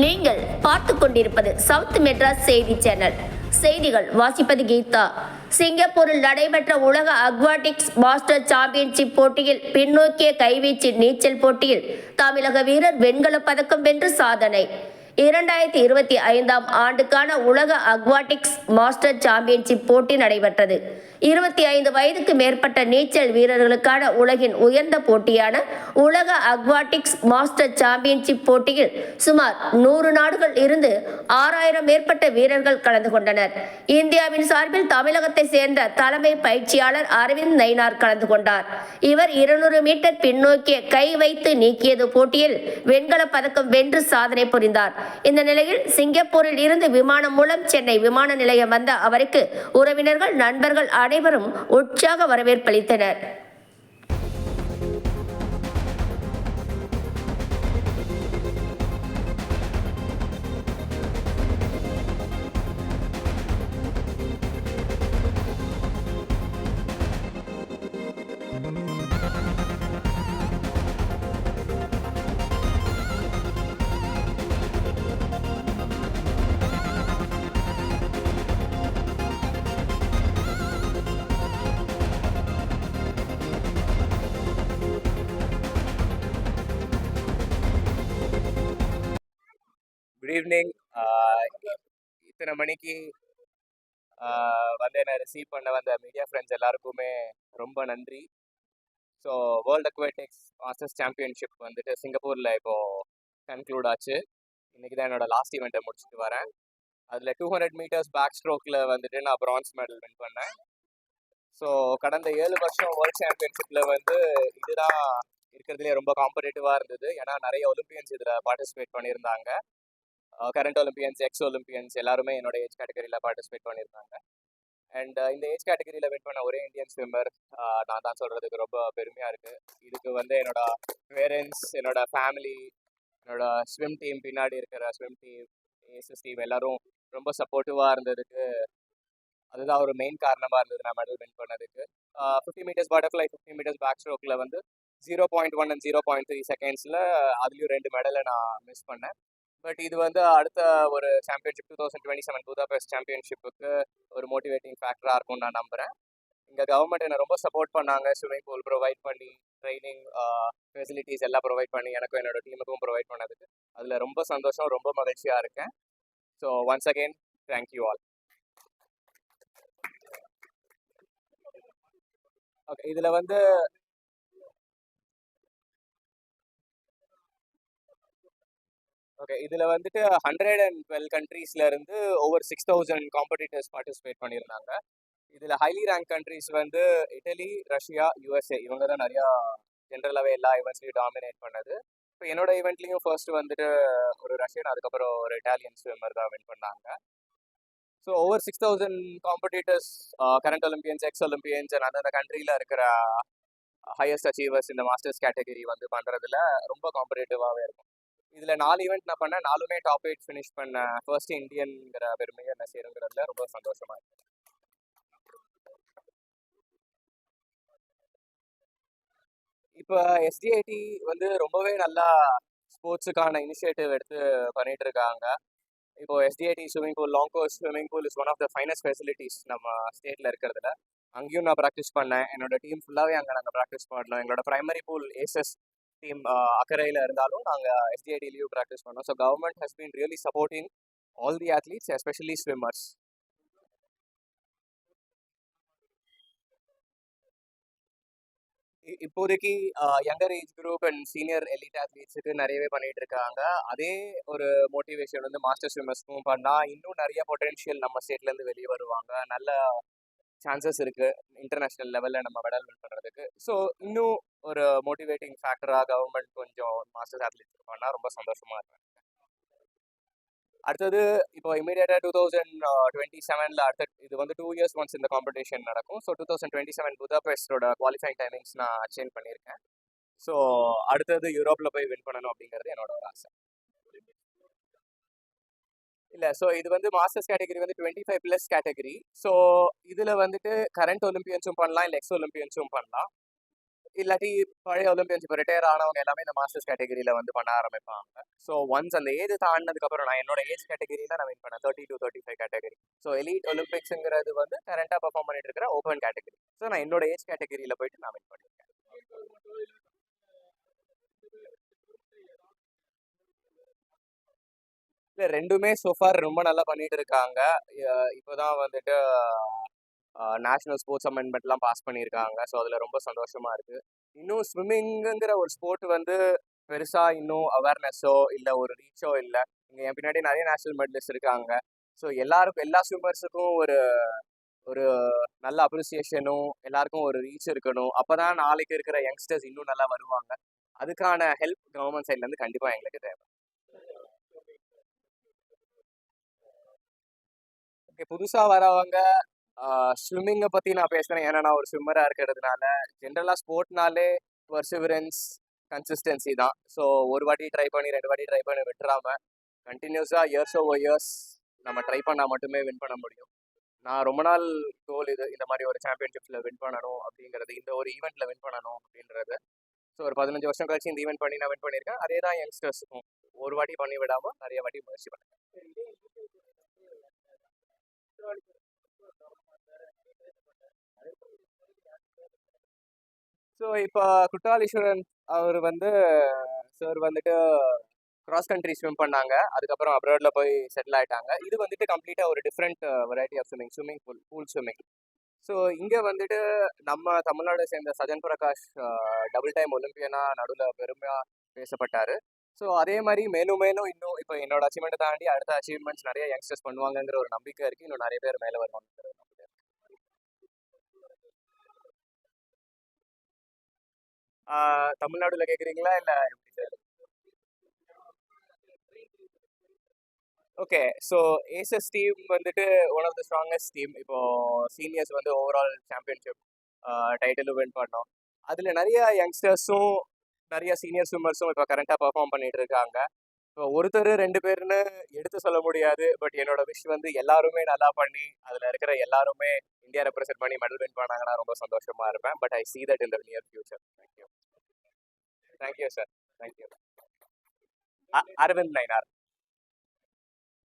நீங்கள் பார்த்து கொண்டிருப்பது சவுத் மெட்ராஸ் செய்தி சேனல். செய்திகள் வாசிப்பது கீதா. சிங்கப்பூரில் நடைபெற்ற உலக அக்வாட்டிக்ஸ் மாஸ்டர் சாம்பியன்ஷிப் போட்டியில் பின்னோக்கிய கைவீச்சு நீச்சல் போட்டியில் தமிழக வீரர் வெண்கலப் பதக்கம் வென்று சாதனை. 2025 ஆண்டுக்கான உலக அக்வாட்டிக்ஸ் மாஸ்டர் சாம்பியன்ஷிப் போட்டி நடைபெற்றது. 25 வயதுக்கு மேற்பட்ட நீச்சல் வீரர்களுக்கான உலகின் உயர்ந்த போட்டியான உலக அக்வாட்டிக்ஸ் மாஸ்டர் சாம்பியன்ஷிப் போட்டியில் சுமார் 100 நாடுகள் இருந்து 6000 மேற்பட்ட வீரர்கள் கலந்து கொண்டனர். இந்தியாவின் சார்பில் தமிழகத்தை சேர்ந்த தலைமை பயிற்சியாளர் அரவிந்த் நயினார் கலந்து கொண்டார். இவர் 200 மீட்டர் பின்னோக்கிய கை வைத்து நீக்கியது போட்டியில் வெண்கலப் பதக்கம் வென்று சாதனை புரிந்தார். இந்த நிலையில் சிங்கப்பூரில் இருந்து விமானம் மூலம் சென்னை விமான நிலையம் வந்த அவருக்கு உறவினர்கள், நண்பர்கள் அனைவரும் உற்சாக வரவேற்பளித்தனர். Good evening. இத்தனை மணிக்கு வந்து என்னை ரிசீவ் பண்ண வந்த மீடியா ஃப்ரெண்ட்ஸ் எல்லாருக்குமே ரொம்ப நன்றி. So world aquatics masters championship வந்துட்டு சிங்கப்பூரில் இப்போது கன்க்ளூட் ஆச்சு. இன்றைக்கி தான் என்னோடய லாஸ்ட் ஈவெண்ட்டை முடிச்சுட்டு வரேன். அதில் 200 மீட்டர்ஸ் பேக் ஸ்ட்ரோக்கில் வந்துட்டு நான் பிரான்ஸ் மெடல் வின் பண்ணேன். ஸோ கடந்த 7 வருஷம் வேர்ல்டு சாம்பியன்ஷிப்பில் வந்து இதுதான் இருக்கிறதுலே ரொம்ப காம்படேட்டிவாக இருந்தது. ஏன்னா நிறைய ஒலிம்பியன்ஸ் இதில் பார்ட்டிசிபேட் பண்ணியிருந்தாங்க. கரண்ட் ஒலிம்பியன்ஸ், எக்ஸ் ஒலிம்பியன்ஸ் எல்லாருமே என்னோட ஏஜ் கேட்டகரியில் பார்ட்டிசிபேட் பண்ணியிருந்தாங்க. அண்ட் இந்த ஏஜ் கேட்டகரியில் வின் பண்ண ஒரே இந்தியன் ஸ்விம்மர் நான் தான் சொல்கிறதுக்கு ரொம்ப பெருமையாக இருக்குது. இதுக்கு வந்து என்னோட பேரண்ட்ஸ், என்னோட ஃபேமிலி, என்னோட ஸ்விம் டீம், பின்னாடி இருக்கிற ஸ்விம் டீம், ஏஎஸ்எஸ் டீம் எல்லாரும் ரொம்ப சப்போர்ட்டிவாக இருந்ததுக்கு அதுதான் ஒரு மெயின் காரணமாக இருந்தது நான் மெடல் வின் பண்ணதுக்கு. 50 மீட்டர்ஸ் பட்டர்ஃப்ளை, 50 மீட்டர்ஸ் பேக் ஸ்ட்ரோக்கில் வந்து 0.1 அண்ட் 0.3 செகண்ட்ஸில் அதுலேயும் 2 மெடலை நான் மிஸ் பண்ணேன். பட் இது வந்து அடுத்த ஒரு சாம்பியன்ஷிப் 2027 புதாபெஸ்ட் சாம்பியன்ஷிப்புக்கு ஒரு மோட்டிவேட்டிங் ஃபேக்டராக இருக்கும்னு நான் நம்புகிறேன். இங்கே கவர்மெண்ட் என்னை ரொம்ப சப்போர்ட் பண்ணாங்க. ஸ்விம்மிங் பூல் ப்ரொவைட் பண்ணி, ட்ரைனிங் ஃபெசிலிட்டிஸ் எல்லாம் ப்ரொவைட் பண்ணி எனக்கும் என்னோட டீமுக்கும் ப்ரொவைட் பண்ணதுக்கு அதில் ரொம்ப சந்தோஷம், ரொம்ப மகிழ்ச்சியாக இருக்கேன். So once again thank you all. Okay, இதில் வந்து வந்துட்டு 112 கண்ட்ரீஸ்ல இருந்து ஓவர் 6000 காம்படிட்டர்ஸ் பார்ட்டிசிபேட் பண்ணியிருந்தாங்க. இதில் ஹைலி ரேங்க் கண்ட்ரீஸ் வந்து இட்டலி, ரஷ்யா, யூஎஸ்ஏ இவங்க தான் நிறையா ஜென்ரலாகவே எல்லா ஈவெண்ட்ஸ்லையும் டாமினேட் பண்ணது. இப்போ என்னோட ஈவெண்ட்லையும் ஃபர்ஸ்ட் வந்துட்டு ஒரு ரஷ்யன், அதுக்கப்புறம் ஒரு இட்டாலியன் ஸ்விம்மர் தான் வின் பண்ணாங்க. So over 6000 competitors, current Olympians, X Olympians and அந்த கண்ட்ரியில் இருக்கிற ஹையஸ்ட் அச்சீவர்ஸ் இந்த மாஸ்டர்ஸ் கேட்டகரி வந்து பண்ணுறதுல ரொம்ப காம்படிட்டிவாகவே இருக்கும். இதில் 4 ஈவெண்ட் நான் பண்ணேன், 4மே டாப் 8 ஃபினிஷ் பண்ண ஃபர்ஸ்ட் இந்தியன்கிற பெருமையை என்ன சேருங்கிறதுல ரொம்ப சந்தோஷமாக இருக்கு. இப்போ எஸ்டிஐடி வந்து ரொம்பவே நல்லா ஸ்போர்ட்ஸுக்கான இனிஷியேட்டிவ் எடுத்து பண்ணிட்டு இருக்காங்க. இப்போ STID swimming pool, long course swimming pool is one of the finest facilities நம்ம ஸ்டேட்டில் இருக்கிறதுல. அங்கேயும் நான் ப்ராக்டிஸ் பண்ணேன். என்னோட டீம் ஃபுல்லாகவே அங்கே நாங்கள் ப்ராக்டிஸ் பண்ணோம். எங்களோட ப்ரைமரி பூல் ஏசஸ் டீம் அக்கறையில் இருந்தாலும் நாங்கள் எஸ்டிஐடிலையும் ப்ராக்டிஸ் பண்ணோம். So government has been really supporting all the athletes, especially swimmers. இப்போதைக்கு younger age group and senior elite அத்லீட்ஸுக்கு நிறையவே பண்ணிட்டு இருக்காங்க. அதே ஒரு மோட்டிவேஷன் வந்து மாஸ்டர் ஸ்விம்மர்ஸ்க்கும் பண்ணால் இன்னும் நிறைய பொட்டென்ஷியல் நம்ம ஸ்டேட்லேருந்து வெளியே வருவாங்க. நல்ல சான்சஸ் இருக்குது இன்டர்நேஷ்னல் லெவலில் நம்ம மெடல் வின் பண்ணுறதுக்கு. ஸோ இன்னும் ஒரு மோட்டிவேட்டிங் ஃபேக்டராக கவர்மெண்ட் கொஞ்சம் மாஸ்டர்ஸ் அத்லீட்ஸ் பண்ணால் ரொம்ப சந்தோஷமாக இருக்கும். அடுத்தது இப்போ இமீடியட்டாக 2027 அடுத்த இது வந்து 2 இயர்ஸ் ஒன்ஸ் இந்த காம்படிஷன் நடக்கும். ஸோ 2027 புதாபெஸ்டோட குவாலிஃபைங் டைமிங்ஸ் நான் சேஞ்ச் பண்ணியிருக்கேன். ஸோ அடுத்தது யூரோப்பில் போய் வின் பண்ணணும் அப்படிங்கிறது என்னோட ஒரு ஆசை. இல்லை, ஸோ இது வந்து மாஸ்டர்ஸ் கேட்டகரி வந்து 25+ கேட்டகரி. ஸோ இதில் வந்துட்டு கரண்ட் ஒலிம்பியன்ஸும் பண்ணலாம், இல்லை எக்ஸ் ஒலிம்பியன்ஸும் பண்ணலாம். இல்லாட்டி பழைய ஒலிம்பியன்ஸ் இப்போ ரிட்டையர் ஆனவங்க எல்லாமே இந்த மாஸ்டர்ஸ் கேட்டகரியில் வந்து பண்ண ஆரம்பிப்பாங்க. ஸோ ஒன்ஸ் அந்த ஏஜ் தாண்டினதுக்கப்புறம் நான் என்னோட ஏஜ் கேட்டகரியில் நான் வின் பண்ணேன் 30 to 35 கேட்டகரி. ஸோ எலீட் ஒலிம்பிக்ஸுங்கிறது வந்து கரண்டாக பர்ஃபார்ம் பண்ணிட்டு இருக்கிற ஓப்பன் கேட்டகரி. ஸோ நான் என்னோட ஏஜ் கேட்டகரியில் போயிட்டு நான் வின் பண்ணியிருக்கேன். இல்லை, ரெண்டுமே சோஃபார் ரொம்ப நல்லா பண்ணிட்டு இருக்காங்க. இப்போதான் வந்துட்டு நேஷனல் ஸ்போர்ட்ஸ் அமெண்ட்மெண்ட்லாம் பாஸ் பண்ணியிருக்காங்க. ஸோ அதில் ரொம்ப சந்தோஷமா இருக்கு. இன்னும் ஸ்விம்மிங்குங்கிற ஒரு ஸ்போர்ட் வந்து பெருசா இன்னும் அவேர்னஸோ இல்லை ஒரு ரீச்சோ இல்லை. இங்கே என் பின்னாடி நிறைய நேஷனல் மெடலிஸ்ட் இருக்காங்க. ஸோ எல்லாருக்கும் எல்லா ஸ்விம்மர்ஸுக்கும் ஒரு ஒரு நல்ல அப்ரிசியேஷனும் எல்லாருக்கும் ஒரு ரீச் இருக்கணும். அப்பதான் நாளைக்கு இருக்கிற யங்ஸ்டர்ஸ் இன்னும் நல்லா வருவாங்க. அதுக்கான ஹெல்ப் கவர்மெண்ட் சைட்லேருந்து கண்டிப்பாக எங்களுக்கு தேவை. ஓகே, புதுசாக வரவங்க ஸ்விம்மிங்கை பற்றி நான் பேசுகிறேன். ஏன்னா நான் ஒரு ஸ்விம்மராக இருக்கிறதுனால ஜென்ரலாக ஸ்போர்ட்னாலே பர்சிவரன்ஸ் கன்சிஸ்டன்சி தான். ஸோ ஒரு வாட்டி ட்ரை பண்ணி 2 வாட்டி ட்ரை பண்ணி விட்டுறாம கண்டினியூஸாக இயர்ஸ் ஓவர் இயர்ஸ் நம்ம ட்ரை பண்ணால் மட்டுமே வின் பண்ண முடியும். நான் ரொம்ப நாள் கோல் இது இந்த மாதிரி ஒரு சாம்பியன்ஷிப்ஸில் வின் பண்ணணும் அப்படிங்கிறது, இந்த ஒரு ஈவெண்ட்டில் வின் பண்ணணும் அப்படின்றது. ஸோ ஒரு 15 வருஷம் கழிச்சு இந்த ஈவெண்ட் பண்ணி நான் வின் பண்ணியிருக்கேன். அதே தான் யங்ஸ்டர்ஸுக்கும் ஒரு வாட்டி பண்ணி விடாமல் நிறைய வாட்டி முயற்சி பண்ணுறேன். ஸோ இப்போ குட்டாலீஸ்வரன் அவர் வந்து சார் வந்துட்டு கிராஸ் கண்ட்ரி ஸ்விம் பண்ணாங்க. அதுக்கப்புறம் அப்ராடில் போய் செட்டில் ஆகிட்டாங்க. இது வந்துட்டு கம்ப்ளீட்டாக ஒரு different variety of swimming pool swimming. So இங்கே வந்துட்டு நம்ம தமிழ்நாடு சேர்ந்த சஜன் பிரகாஷ் டபுள் டைம் ஒலிம்பியனாக நடுவில் பெருமையாக பேசப்பட்டார். ஸோ அதே மாதிரி மேலும் மேலும் இன்னும் இப்போ என்னோட அச்சீவ்மெண்ட்டை தாண்டி அடுத்த அச்சீவ்மெண்ட்ஸ் நிறைய யங்ஸ்டர்ஸ் பண்ணுவாங்கங்கிற ஒரு நம்பிக்கை இருக்குது. இன்னும் நிறைய பேர் மேலே வருவாங்க. தமிழ்நாடுல கேட்குறீங்களா இல்லை எப்படி sir? Okay, so aces team வந்துட்டு one of the strongest team. இப்போ சீனியர்ஸ் வந்து ஓவரால் சாம்பியன்ஷிப் டைட்டிலும் வின் பண்ணோம். அதில் நிறைய யங்ஸ்டர்ஸும் நிறைய சீனியர் ஸ்விம்மர்ஸும் இப்போ கரண்ட்டாக பர்ஃபார்ம் பண்ணிட்டு இருக்காங்க. இப்போ ஒருத்தர் 2 பேர்னு எடுத்து சொல்ல முடியாது. பட் என்னோட விஷ் வந்து எல்லாருமே நல்லா பண்ணி அதில் இருக்கிற எல்லாருமே இந்தியா ரெப்ரசென்ட் பண்ணி மெடல் வின் பண்ணாங்கன்னா ரொம்ப சந்தோஷமா இருப்பேன். But I see that in the near future. Thank you. Thank you, sir. Thank you. Arvind Nainar.